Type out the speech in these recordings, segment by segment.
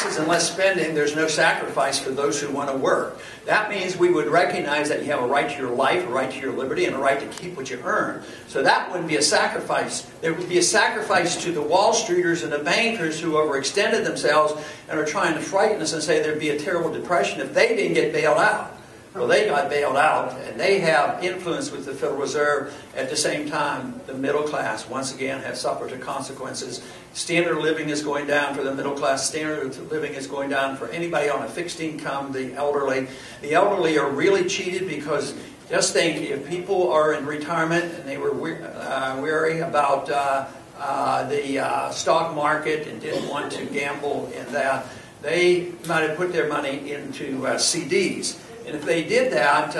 taxes and less spending, there's no sacrifice for those who want to work. That means we would recognize that you have a right to your life, a right to your liberty, and a right to keep what you earn. So that wouldn't be a sacrifice. There would be a sacrifice to the Wall Streeters and the bankers who overextended themselves and are trying to frighten us and say there'd be a terrible depression if they didn't get bailed out. Well, they got bailed out, and they have influence with the Federal Reserve. At the same time, the middle class, once again, has suffered the consequences. Standard of living is going down for the middle class. Standard of living is going down for anybody on a fixed income, the elderly. The elderly are really cheated because, just think, if people are in retirement and they were wary about the stock market and didn't want to gamble in that, they might have put their money into CDs. And if they did that,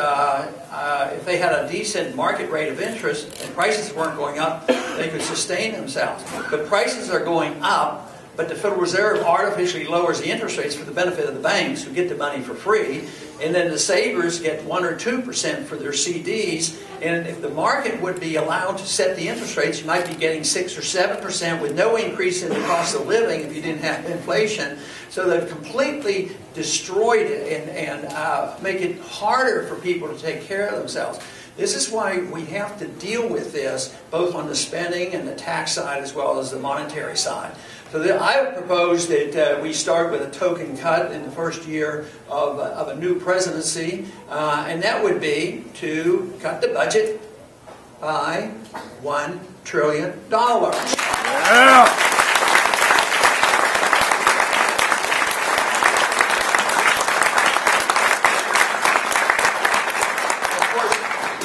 if they had a decent market rate of interest and prices weren't going up, they could sustain themselves. But prices are going up, but the Federal Reserve artificially lowers the interest rates for the benefit of the banks who get the money for free. And then the savers get 1 or 2% for their CDs. And if the market would be allowed to set the interest rates, you might be getting 6 or 7% with no increase in the cost of living if you didn't have inflation. So they've completely destroyed it and make it harder for people to take care of themselves. This is why we have to deal with this, both on the spending and the tax side as well as the monetary side. So I would propose that we start with a token cut in the first year of a new presidency, and that would be to cut the budget by $1 trillion. Yeah.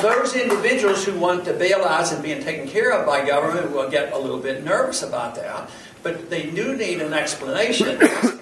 Those individuals who want the bailouts and being taken care of by government will get a little bit nervous about that. But they do need an explanation.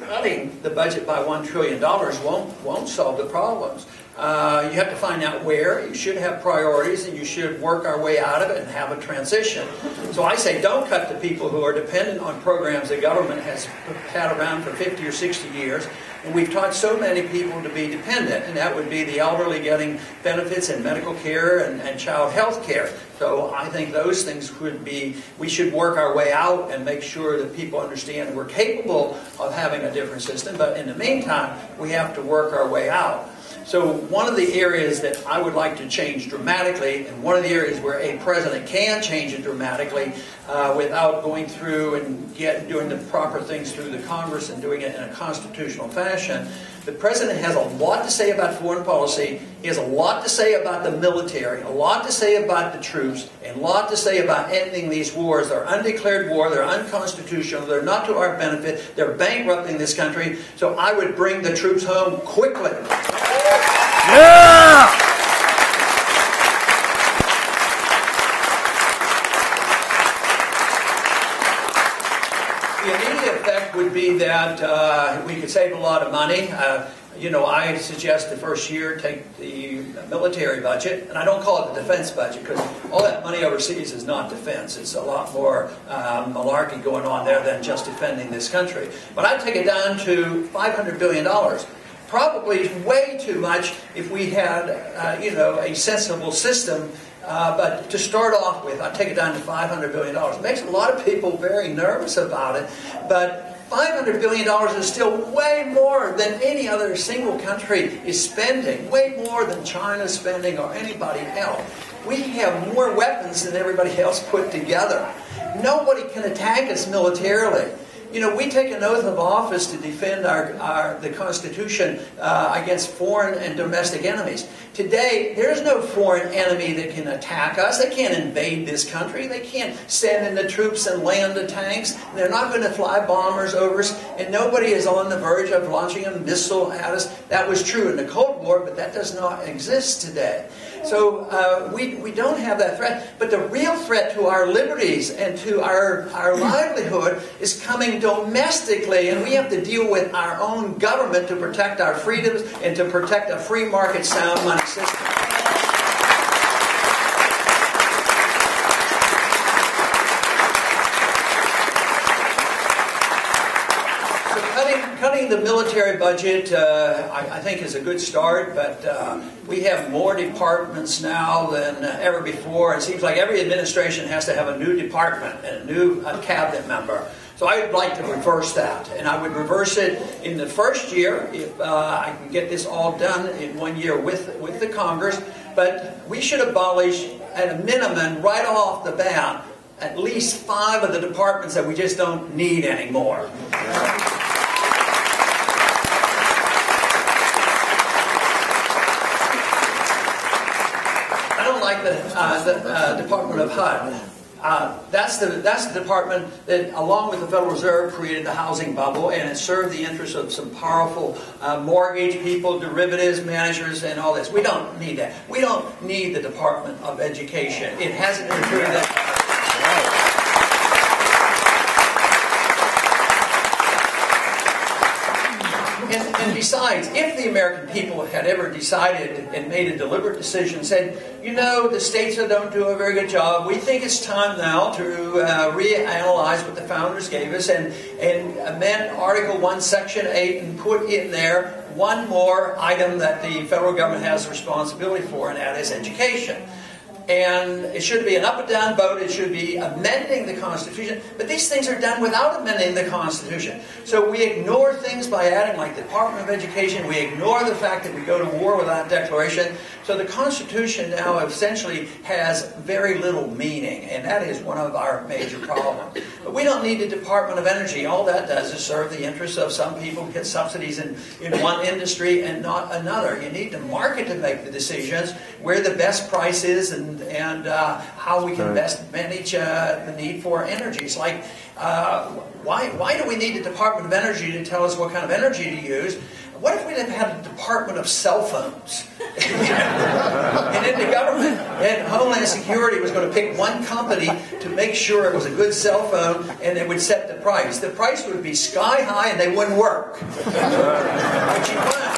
Cutting the budget by $1 trillion won't solve the problems. You have to find out where. You should have priorities, and you should work our way out of it and have a transition. So I say don't cut the people who are dependent on programs the government has had around for 50 or 60 years. And we've taught so many people to be dependent, and that would be the elderly getting benefits and medical care and child health care. So I think those things could be, we should work our way out and make sure that people understand we're capable of having a different system. But in the meantime, we have to work our way out. So one of the areas that I would like to change dramatically, and one of the areas where a president can change it dramatically without going through and doing the proper things through the Congress and doing it in a constitutional fashion, the president has a lot to say about foreign policy. He has a lot to say about the military, a lot to say about the troops, and a lot to say about ending these wars. They're undeclared war, they're unconstitutional, they're not to our benefit, they're bankrupting this country. So I would bring the troops home quickly. Yeah! The immediate effect would be that we could save a lot of money. I suggest the first year take the military budget, and I don't call it the defense budget because all that money overseas is not defense. It's a lot more malarkey going on there than just defending this country. But I'd take it down to $500 billion. Probably way too much if we had, a sensible system. But to start off with, I'd take it down to $500 billion. It makes a lot of people very nervous about it, but $500 billion is still way more than any other single country is spending, way more than China's spending or anybody else. We have more weapons than everybody else put together. Nobody can attack us militarily. We take an oath of office to defend the Constitution against foreign and domestic enemies. Today, there's no foreign enemy that can attack us. They can't invade this country. They can't send in the troops and land the tanks. They're not going to fly bombers over us. And nobody is on the verge of launching a missile at us. That was true in the Cold War, but that does not exist today. So we don't have that threat. But the real threat to our liberties and to our livelihood is coming domestically, and we have to deal with our own government to protect our freedoms and to protect a free market sound money system. Cutting the military budget, I think, is a good start, but we have more departments now than ever before. It seems like every administration has to have a new department and a new cabinet member. So I would like to reverse that, and I would reverse it in the first year if I can get this all done in 1 year with the Congress. But we should abolish, at a minimum, right off the bat, at least 5 of the departments that we just don't need anymore. I don't like the Department of HUD. That's the department that, along with the Federal Reserve, created the housing bubble, and it served the interests of some powerful mortgage people, derivatives managers, and all this. We don't need that. We don't need the Department of Education. It hasn't interfered with that. And besides, if the American people had ever decided and made a deliberate decision, said, you know, the states don't do a very good job, we think it's time now to reanalyze what the founders gave us and amend Article 1, Section 8 and put in there one more item that the federal government has responsibility for, and that is education. And it should be an up and down vote. It should be amending the Constitution. But these things are done without amending the Constitution. So we ignore things by adding, like the Department of Education. We ignore the fact that we go to war without declaration. So the Constitution now essentially has very little meaning. And that is one of our major problems. But we don't need the Department of Energy. All that does is serve the interests of some people who get subsidies in one industry and not another. You need the market to make the decisions where the best price is and how we can best manage the need for energy. It's like, why do we need the Department of Energy to tell us what kind of energy to use? What if we didn't have a Department of Cell Phones? And then the government and Homeland Security was going to pick one company to make sure it was a good cell phone, and they would set the price. The price would be sky high and they wouldn't work. But you wouldn't.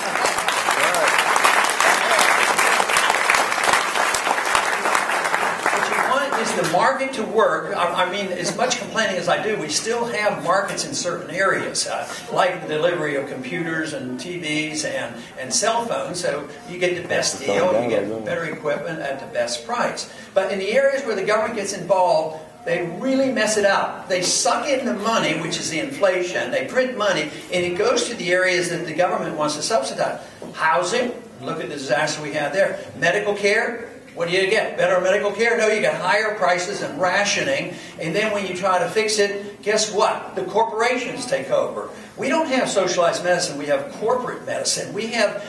The market to work. I mean, as much complaining as I do, we still have markets in certain areas, like the delivery of computers and TVs and cell phones. So you get the best deal, you get better equipment at the best price. But in the areas where the government gets involved, they really mess it up. They suck in the money, which is the inflation. They print money, and it goes to the areas that the government wants to subsidize. Housing, look at the disaster we had there. Medical care. What do you get? Better medical care? No, you get higher prices and rationing. And then when you try to fix it, guess what? The corporations take over. We don't have socialized medicine. We have corporate medicine. We have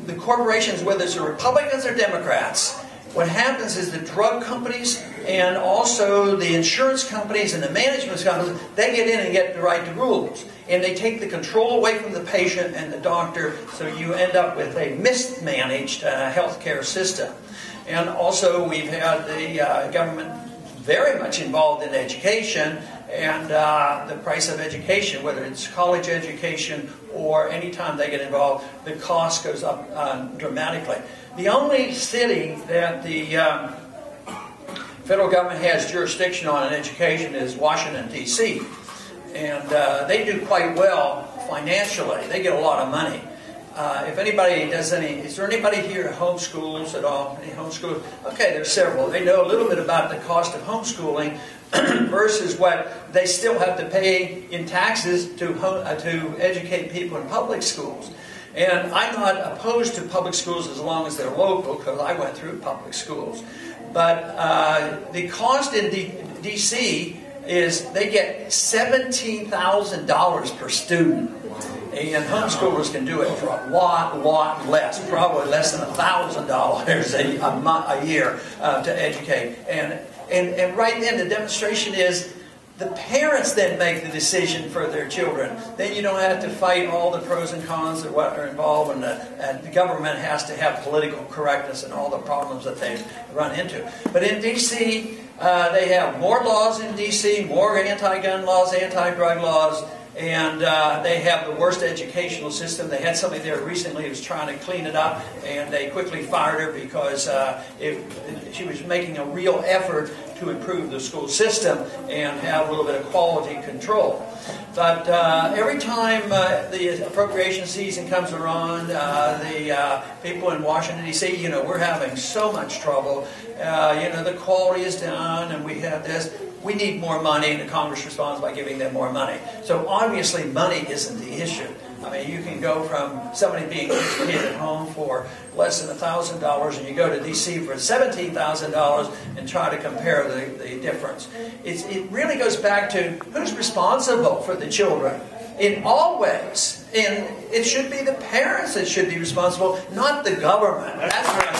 the corporations, whether it's the Republicans or Democrats. What happens is the drug companies and also the insurance companies and the management companies, they get in and get the right to rules. And they take the control away from the patient and the doctor, so you end up with a mismanaged healthcare system. And also we've had the government very much involved in education, and the price of education, whether it's college education or any time they get involved, the cost goes up dramatically. The only city that the federal government has jurisdiction on in education is Washington, D.C. And they do quite well financially. They get a lot of money. If anybody does is there anybody here who homeschools at all? Any homeschoolers? Okay, there's several. They know a little bit about the cost of homeschooling versus what they still have to pay in taxes to educate people in public schools. And I'm not opposed to public schools as long as they're local, because I went through public schools. But the cost in D.C. is they get $17,000 per student. And homeschoolers can do it for a lot less, probably less than $1,000 a year to educate. And right then the demonstration is the parents then make the decision for their children. Then you don't have to fight all the pros and cons of what are involved, and the government has to have political correctness and all the problems that they run into. But in D.C., they have more laws in D.C., more anti-gun laws, anti-drug laws, and they have the worst educational system. They had somebody there recently who was trying to clean it up, and they quickly fired her because she was making a real effort to improve the school system and have a little bit of quality control. But every time the appropriation season comes around, the people in Washington, D.C., we're having so much trouble. The quality is down, and we have this. we need more money, and the Congress responds by giving them more money. So obviously money isn't the issue. I mean, you can go from somebody being educated at home for less than $1,000 and you go to D.C. for $17,000 and try to compare the difference. It really goes back to who's responsible for the children in all ways. And it should be the parents that should be responsible, not the government. That's what